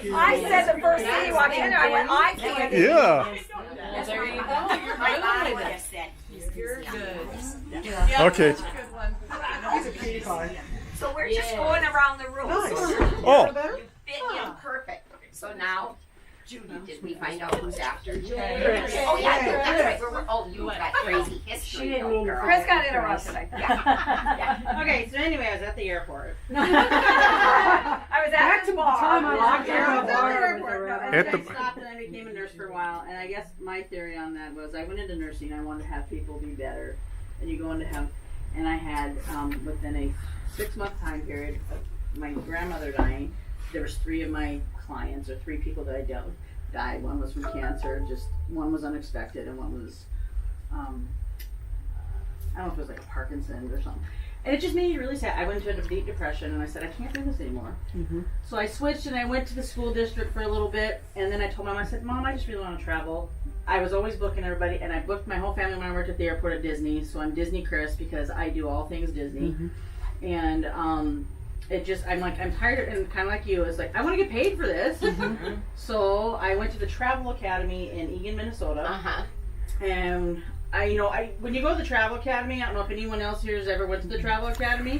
I said the first thing you walked in there, I went, eye candy. Yeah. There you go. My body would have said, You're good. Okay. He's a cutie pie. so we're just going around the room. Nice. Oh. You fit in perfect. So now, Judy, did we find out who's after Judy? Oh, yeah, that's right. Oh, you got crazy history. She didn't mean to. Chris got interrupted, I think. Yeah. Okay, so anyway, I was at the airport. I was at the time I bar. locked I was her at up. the airport. No, At and the- I stopped and I became a nurse for a while. And I guess my theory on that was I went into nursing. I wanted to have people be better. And you go into have, and I had within a 6-month time period of my grandmother dying, there was 3 of my clients or 3 people that I dealt with died. One was from cancer, just one was unexpected, and one was I don't know if it was like Parkinson's or something. And it just made me really sad. I went into a deep depression and I said, I can't do this anymore. So I switched and I went to the school district for a little bit, and then I told Mom, I said, Mom, I just really want to travel. I was always booking everybody, and I booked my whole family when I worked at the airport at Disney, so I'm Disney Chris because I do all things Disney. And it just, I'm tired, and kind of like you, it's like, I want to get paid for this. So I went to the Travel Academy in Eagan, Minnesota. And when you go to the Travel Academy, I don't know if anyone else here has ever went to the Travel Academy.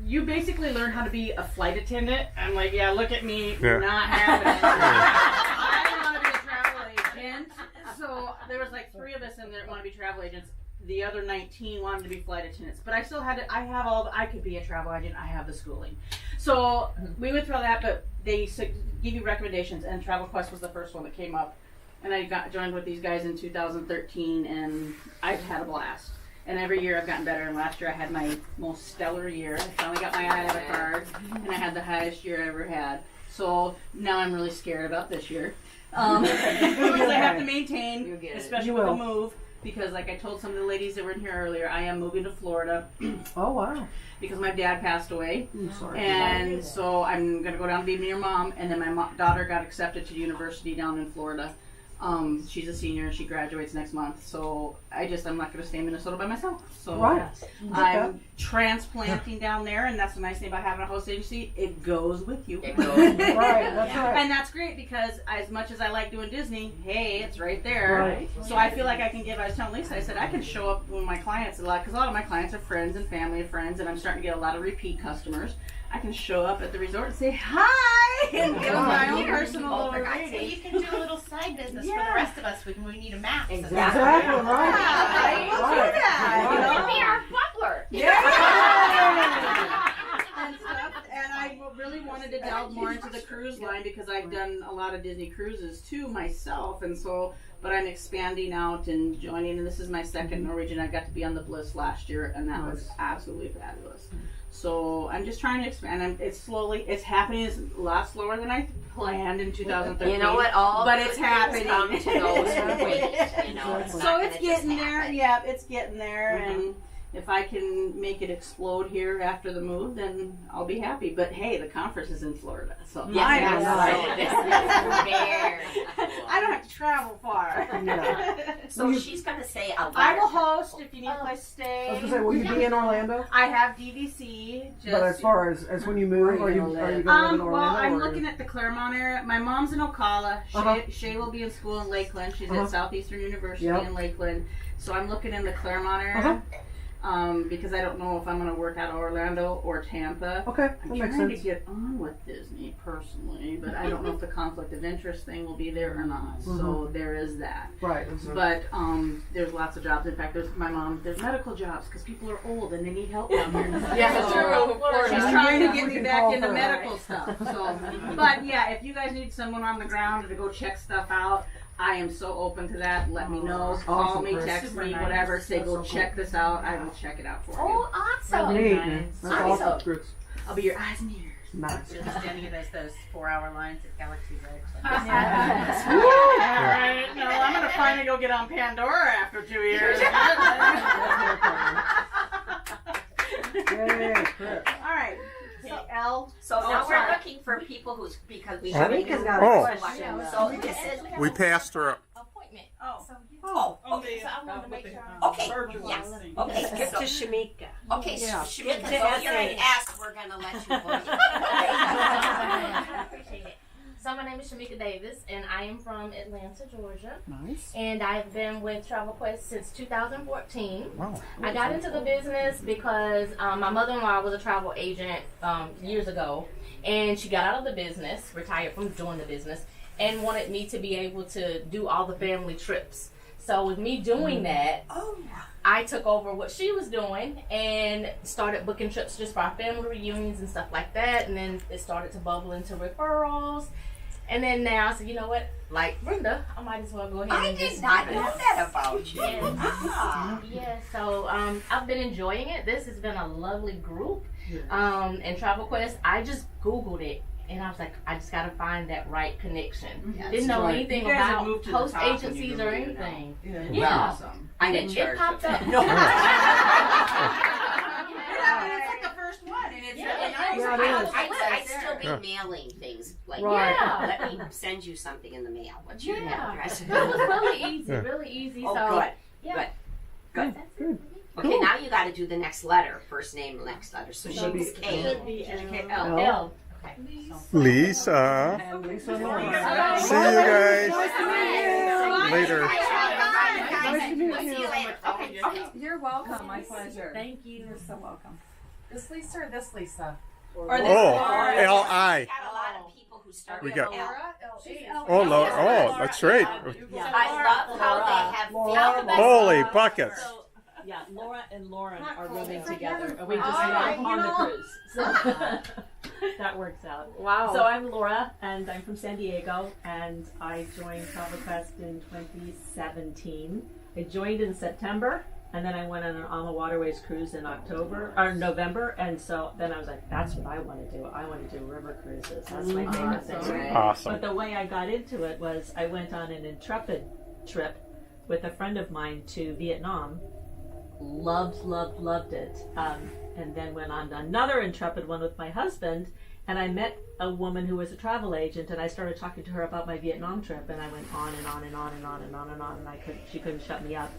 You basically learn how to be a flight attendant. I'm like, yeah, look at me, Yeah. not having it. I didn't want to be a travel agent. So there was like 3 of us in there that want to be travel agents. The other 19 wanted to be flight attendants. But I still had to, I could be a travel agent. I have the schooling. So we went through all that, but they give you recommendations, and Travel Quest was the first one that came up. And I got joined with these guys in 2013, and I've had a blast. And every year I've gotten better. And last year I had my most stellar year. I finally got my IATA card, and I had the highest year I ever had. So now I'm really scared about this year. Because I have to maintain, especially with the move. Because like I told some of the ladies that were in here earlier, I am moving to Florida. Oh, wow. Because my dad passed away. I'm sorry. And so I'm going to go down to be near Mom. And then my daughter got accepted to university down in Florida. She's a senior and she graduates next month. So I'm not going to stay in Minnesota by myself. So Right. I'm transplanting down there, and that's the nice thing about having a host agency. It goes with you. It goes. Right, that's right. And that's great because as much as I like doing Disney, hey, it's right there. Right. So I feel like I can give, I was telling Lisa, I said I can show up with my clients a lot, because a lot of my clients are friends and family of friends, and I'm starting to get a lot of repeat customers. I can show up at the resort and say hi and give them my own personal little So rating. you can do a little side business for the rest of us. We need a map. Exactly, right. Yeah, Right. do that, you know? Be our butler. And stuff. And I really wanted to delve more into the cruise line because I've done a lot of Disney cruises too myself, and so, but I'm expanding out and joining, and this is my second Norwegian. I got to be on the Bliss last year, and that was absolutely fabulous. So I'm just trying to expand, and it's happening. It's a lot slower than I planned in 2013. You know what? But it's happening. Come to those who wait. You know, it's So not it's gonna just getting there. happen. Yeah, it's getting there, and if I can make it explode here after the move, then I'll be happy. But hey, the conference is in Florida, so Yes, I'm yes. excited. Very I don't have to travel far. So she's gonna say a lot. I will host if you need a place to stay. I was going to say, will you be in Orlando? I have DVC. Just, But as far as when you move, are you going to live in Orlando? well, I'm or- looking at the Claremont area. My mom's in Ocala. Uh-huh. Shay will be in school in Lakeland. She's Uh-huh. at Southeastern University Yep. in Lakeland. So I'm looking in the Claremont area. Because I don't know if I'm going to work out of Orlando or Tampa. Okay, that I'm makes trying to sense. get on with Disney personally, but I don't know if the conflict of interest thing will be there or not. So Mhm. there is that. Right. But there's lots of jobs. In fact, there's medical jobs because people are old and they need help down here. Yeah, So, she's I trying knew to that get we me could back call into her. medical stuff. So, but yeah, if you guys need someone on the ground to go check stuff out, I am so open to that. Let me know. Call Awesome, me, Chris. text Super me, nice. whatever. Say That's go so check cool. this out. I will check it out for you. Oh, awesome. Neat. Nice. That's Awesome. awesome, Chris. I'll be your eyes and ears. Nice. You're just standing in those 4-hour lines at Galaxy's Edge. Alright, no, I'm gonna finally go get on Pandora after 2 years. Yay, Chris. Alright, so L. So now we're sorry. looking for people because we Shamika's got Oh. a question. So this is We passed her. Appointment. Oh. okay. So I wanted to make sure. Okay. Yes. Okay. Give So, to Shamika. okay. Yeah. Shamika, Give so to here Essay. I ask. We're gonna let you vote. I appreciate it. is Shamika Davis, and I am from Atlanta, Georgia. Nice. And I've been with Travel Quest since 2014. Wow. I got into the business because my mother-in-law was a travel agent years ago, and she got out of the business, retired from doing the business, and wanted me to be able to do all the family trips. So with me doing that, I took over what she was doing and started booking trips just for our family reunions and stuff like that. And then it started to bubble into referrals. And then now I said, you know what? Like Brenda, I might as well go ahead I and did just not do know this. that about you. Yes. Ah. Yeah, so I've been enjoying it. This has been a lovely group. And Travel Quest, I just Googled it. And I was like, I just got to find that right connection. Yes, Didn't know right. anything You guys have about moved to the host top when you agencies Google or it now. anything. Yeah. Awesome. I'm in It charge. popped of up. it. It's like the first one, and it's Yeah. really nice. Yeah, it is. I'd still be Yeah. mailing things like, Right. Yeah. let me send you something in the mail. What's your email Yeah. address? It was really easy, Yeah. really easy. Oh, so, good. yeah. Good. Good. Okay, now you got to do the next letter. First name, next letter. So Should she's be- K. Should be L. L. Lisa. And Lisa and Lauren. See you guys Nice to meet you. later. Nice to meet We'll see you you. later. Okay. You're welcome. My pleasure. Thank you. You're so welcome. This Lisa or this Lisa? Or Oh, this L-I. Got a lot of people who start We with got- L. Oh, that's right. I love how they have alphabet. Holy buckets. Yeah, Laura and Lauren are rooming Together. together, and we just Oh, got you on the know. cruise. So that works out. Wow. So I'm Laura, and I'm from San Diego, and I joined Travel Quest in 2017. I joined in September, and then I went on a Waterways cruise in November, and so then I was like, that's what I want to do. I want to do river cruises. That's my favorite thing. Awesome. But the way I got into it was I went on an Intrepid trip with a friend of mine to Vietnam. Loved it. And then went on another Intrepid one with my husband, and I met a woman who was a travel agent, and I started talking to her about my Vietnam trip, and I went on and on and on and on and on and on, and she couldn't shut me up.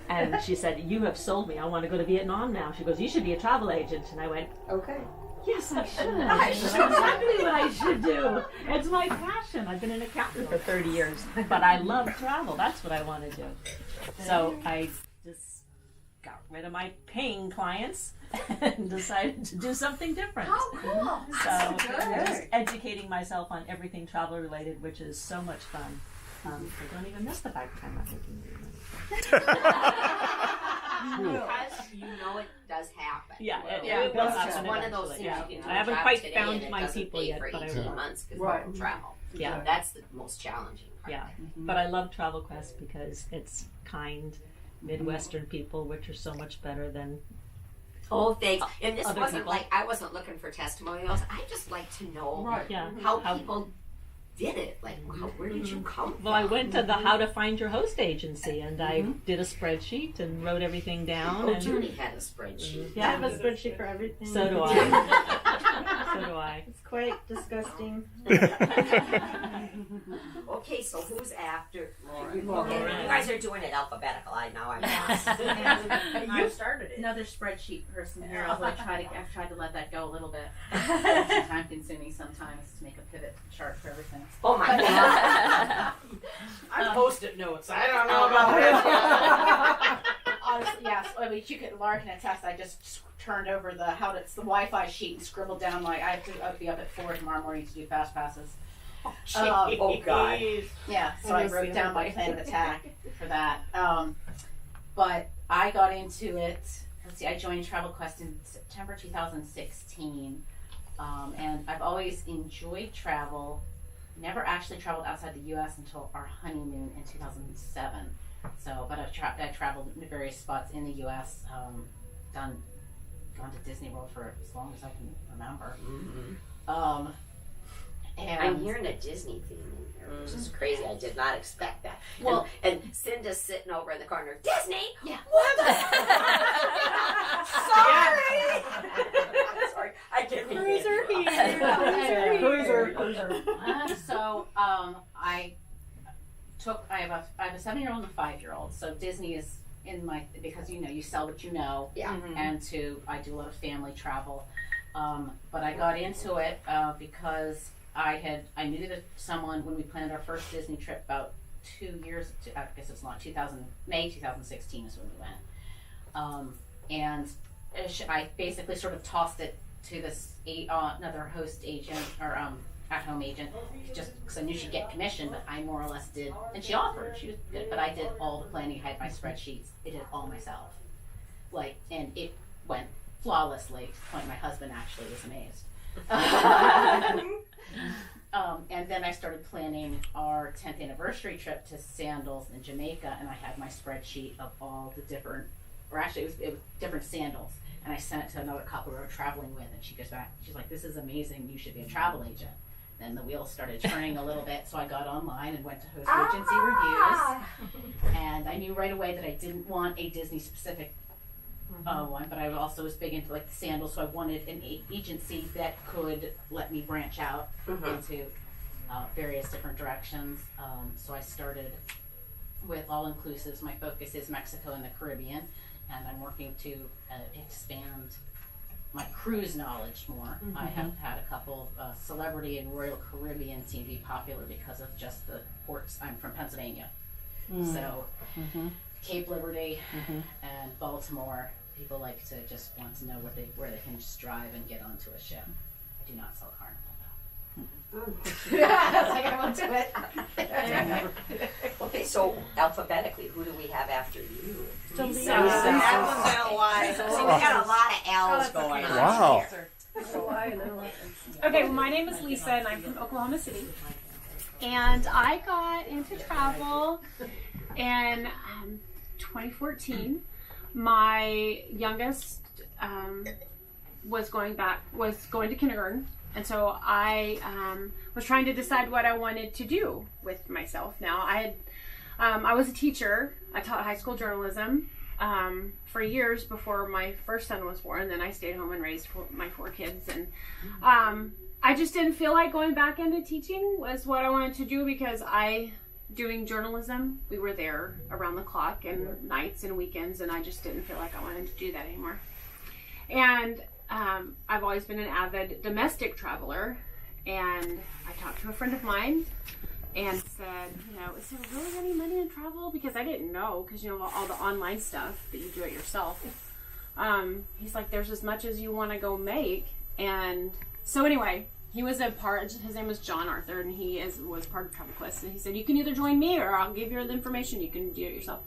And she said, "You have sold me. I want to go to Vietnam now." She goes, "You should be a travel agent." And I went, Okay. "Yes, I should. That's exactly what I should do. It's my passion. I've been an accountant for 30 years, but I love travel. That's what I want to do." So I just got rid of my paying clients and decided to do something different. Oh, cool. So just educating myself on everything travel related, which is so much fun. I don't even miss the fact I'm not making any money. Because you know it does happen. Yeah, Well, it will it's happen just one of those eventually, things yeah. you can do I haven't a job quite today found and it my doesn't people pay yet, for but I 18 will. months because Right. people travel. Yeah. That's the most challenging part. Yeah, but I love Travel Quest because it's kind Midwestern people, which are so much better than Oh, thanks. And this Other wasn't people. like, I wasn't looking for testimonials. I just like to know yeah. how people did it. Like, where did you come from? Well, I went to the How to Find Your Host agency, and I did a spreadsheet and wrote everything down. Oh, and Judy had a spreadsheet. yeah, I have a spreadsheet for everything. so do I. So do I. It's quite disgusting. Okay, so who's after Lauren? Lauren. Okay, you guys are doing it alphabetical. Now I'm lost. You started it. Another spreadsheet person here, although I've tried to let that go a little bit. It's time consuming sometimes to make a pivot chart for everything. Oh my God. I post-it notes. I don't know about that. Honestly, yes. I mean, Laura can attest. I just turned over the Wi-Fi sheet and scribbled down I have to be up at 4 tomorrow morning to do fast passes. Oh God. Yeah, so I wrote down my plan of attack for that. But I got into it. Let's see, I joined Travel Quest in September 2016, and I've always enjoyed travel. Never actually traveled outside the U.S. until our honeymoon in 2007. So, but I traveled to various spots in the U.S. Gone to Disney World for as long as I can remember. And I'm hearing a Disney theme in here, which is crazy. I did not expect that. Well- and Cinda's sitting over in the corner. Disney? Yeah. What the? Sorry. Sorry. I didn't mean it. Cruiser. So I have a 7-year-old and a 5-year-old. So Disney is in because you sell what you know. Yeah. And I do a lot of family travel. But I got into it because I needed someone when we planned our first Disney trip about 2 years. I guess it's not May 2016 is when we went, and I basically sort of tossed it to this another host agent or at-home agent, just because I knew she'd get commission, but I more or less did, and she offered. She was good, but I did all the planning. I had my spreadsheets. I did it all myself, and it went flawlessly. To the point my husband actually was amazed. And then I started planning our 10th anniversary trip to Sandals in Jamaica, and I had my spreadsheet of all the different, or actually it was different sandals, and I sent it to another couple we were traveling with, and she goes back, she's like, "This is amazing, you should be a travel agent." Then the wheels started turning a little bit, so I got online and went to Host Agency Reviews, and I knew right away that I didn't want a Disney specific one, but I also was big into like the sandals, so I wanted an agency that could let me branch out into various different directions. So I started with all inclusives. My focus is Mexico and the Caribbean, and I'm working to expand my cruise knowledge more. I have had a couple Celebrity and Royal Caribbean seem to be popular because of just the ports. I'm from Pennsylvania, so Cape Liberty and Baltimore, people like to just want to know where they can just drive and get onto a ship. I do not sell Carnival. I was like, I won't do it. Okay, so alphabetically, who do we have after you? Lisa. That was L-Y. So we got a lot of L's going on. Wow. Okay, well, my name is Lisa, and I'm from Oklahoma City. And I got into travel in 2014. My youngest was going to kindergarten. And so I was trying to decide what I wanted to do with myself. Now, I was a teacher. I taught high school journalism for years before my first son was born. Then I stayed home and raised my 4 kids. And I just didn't feel like going back into teaching was what I wanted to do, because doing journalism, we were there around the clock and nights and weekends, and I just didn't feel like I wanted to do that anymore. And I've always been an avid domestic traveler, and I talked to a friend of mine and said, is there really any money in travel? Because I didn't know, because all the online stuff that you do it yourself. He's like, there's as much as you want to go make. And so anyway, he was his name was John Arthur, and he was part of Travel Quest, and he said, you can either join me or I'll give you the information, you can do it yourself.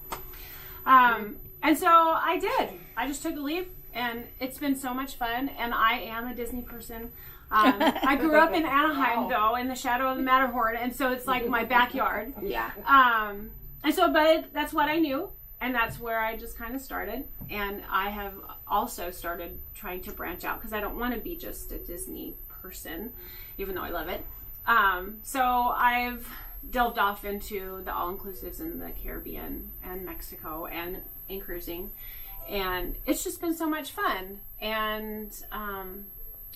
And so I did. I just took a leap. And it's been so much fun, and I am a Disney person. I grew up in Anaheim, though, in the shadow of the Matterhorn, and so it's like my backyard. Yeah. And so, but that's what I knew, and that's where I just kind of started. And I have also started trying to branch out, because I don't want to be just a Disney person, even though I love it. So I've delved off into the all-inclusives in the Caribbean and Mexico and in cruising. And it's just been so much fun. And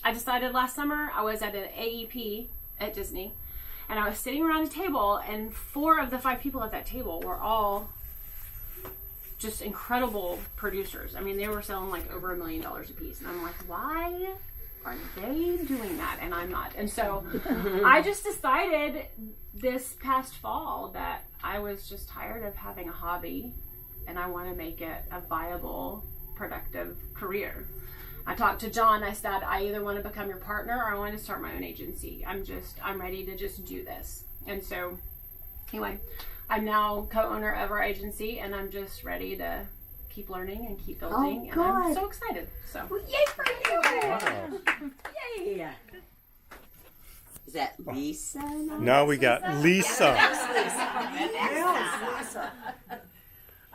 I decided last summer, I was at an AEP at Disney, and I was sitting around a table, and 4 of the 5 people at that table were all just incredible producers. I mean, they were selling like over $1 million a piece. And I'm like, why are they doing that? And I'm not. And so I just decided this past fall that I was just tired of having a hobby, and I want to make it a viable, productive career. I talked to John. I said, I either want to become your partner or I want to start my own agency. I'm ready to just do this. And so, anyway, I'm now co-owner of our agency, and I'm just ready to keep learning and keep building. And I'm so excited. So, Well, yay for you! Wow. Yay! Is that Lisa? Now we got Lisa.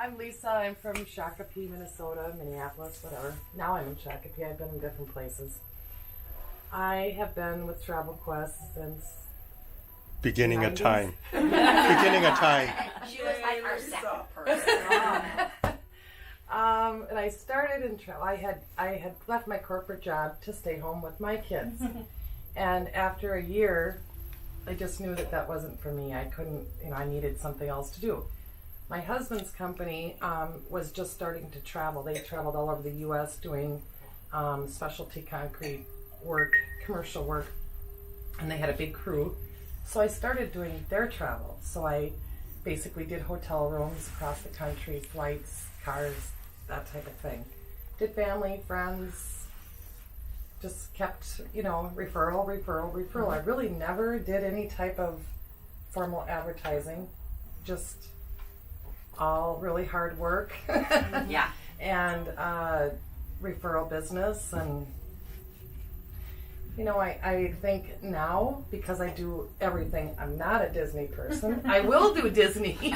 I'm Lisa. I'm from Shakopee, Minnesota, Minneapolis, whatever. Now I'm in Shakopee. I've been in different places. I have been with Travel Quest since Beginning of 90s. time. Beginning of time. She was like our second person. And I started in travel. I had left my corporate job to stay home with my kids. And after a year, I just knew that wasn't for me. I couldn't, I needed something else to do. My husband's company was just starting to travel. They traveled all over the U.S. doing specialty concrete work, commercial work. and they had a big crew. So I started doing their travel. So I basically did hotel rooms across the country, flights, cars, that type of thing. Did family, friends, just kept, referral. I really never did any type of formal advertising, just all really hard work. Yeah. And referral business. And I think now, because I do everything, I'm not a Disney person. I will do Disney.